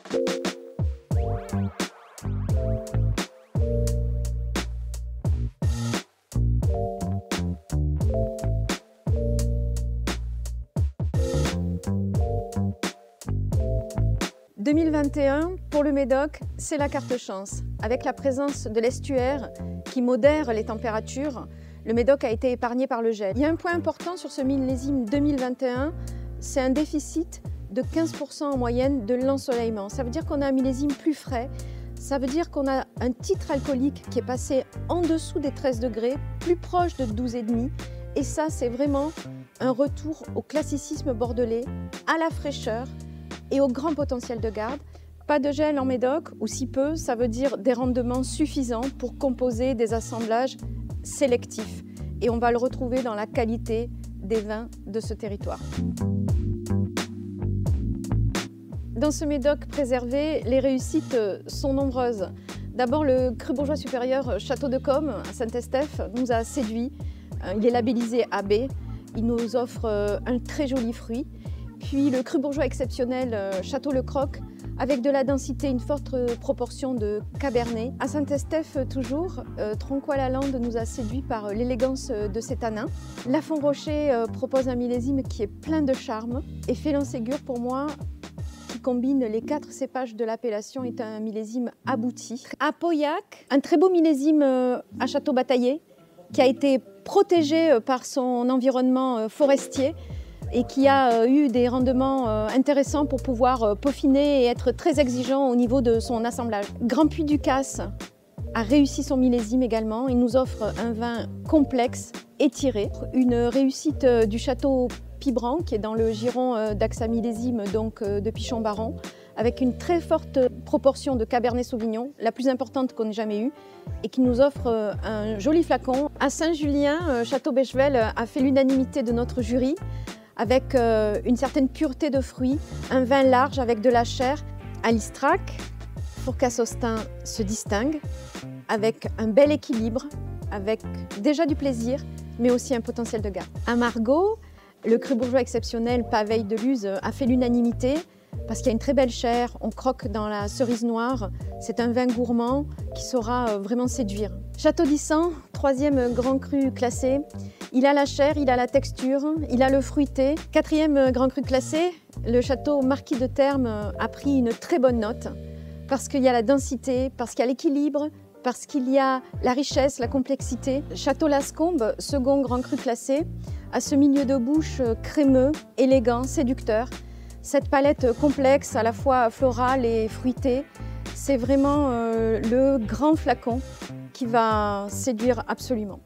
« 2021, pour le Médoc, c'est la carte chance. Avec la présence de l'estuaire qui modère les températures, le Médoc a été épargné par le gel. Il y a un point important sur ce millésime 2021, c'est un déficit de 15% en moyenne de l'ensoleillement. Ça veut dire qu'on a un millésime plus frais, ça veut dire qu'on a un titre alcoolique qui est passé en dessous des 13 degrés, plus proche de 12,5. Et ça, c'est vraiment un retour au classicisme bordelais, à la fraîcheur et au grand potentiel de garde. Pas de gel en Médoc, ou si peu, ça veut dire des rendements suffisants pour composer des assemblages sélectifs. Et on va le retrouver dans la qualité des vins de ce territoire. Dans ce Médoc préservé, les réussites sont nombreuses. D'abord, le cru bourgeois supérieur Château de Côme à Saint-Estèphe nous a séduits. Il est labellisé AB, il nous offre un très joli fruit. Puis le cru bourgeois exceptionnel Château Le Croc, avec de la densité, une forte proportion de cabernet. À Saint-Estèphe toujours, Tronquoy-la-Lande nous a séduits par l'élégance de ses tanins. Lafon Rocher propose un millésime qui est plein de charme. Et Félan-Ségur, pour moi, qui combine les 4 cépages de l'appellation, est un millésime abouti. À Pauillac, un très beau millésime à Château-Bataillé, qui a été protégé par son environnement forestier et qui a eu des rendements intéressants pour pouvoir peaufiner et être très exigeant au niveau de son assemblage. Grand Puy du Casse a réussi son millésime également. Il nous offre un vin complexe, étiré. Une réussite du château Pibran, qui est dans le giron d'Axa millésime, donc de Pichon-Baron, avec une très forte proportion de Cabernet Sauvignon, la plus importante qu'on ait jamais eue, et qui nous offre un joli flacon. À Saint-Julien, Château Bechevel a fait l'unanimité de notre jury, avec une certaine pureté de fruits, un vin large avec de la chair. À l'Istrac, Fourcade-Sostin se distingue avec un bel équilibre, avec déjà du plaisir, mais aussi un potentiel de garde. À Margaux, le cru bourgeois exceptionnel Paveille de Luz a fait l'unanimité parce qu'il y a une très belle chair, on croque dans la cerise noire. C'est un vin gourmand qui saura vraiment séduire. Château d'Issan, 3e grand cru classé. Il a la chair, il a la texture, il a le fruité. 4e grand cru classé, le château Marquis de Termes a pris une très bonne note parce qu'il y a la densité, parce qu'il y a l'équilibre, parce qu'il y a la richesse, la complexité. Château Lascombe, 2e grand cru classé, a ce milieu de bouche crémeux, élégant, séducteur. Cette palette complexe, à la fois florale et fruitée, c'est vraiment le grand flacon qui va séduire absolument.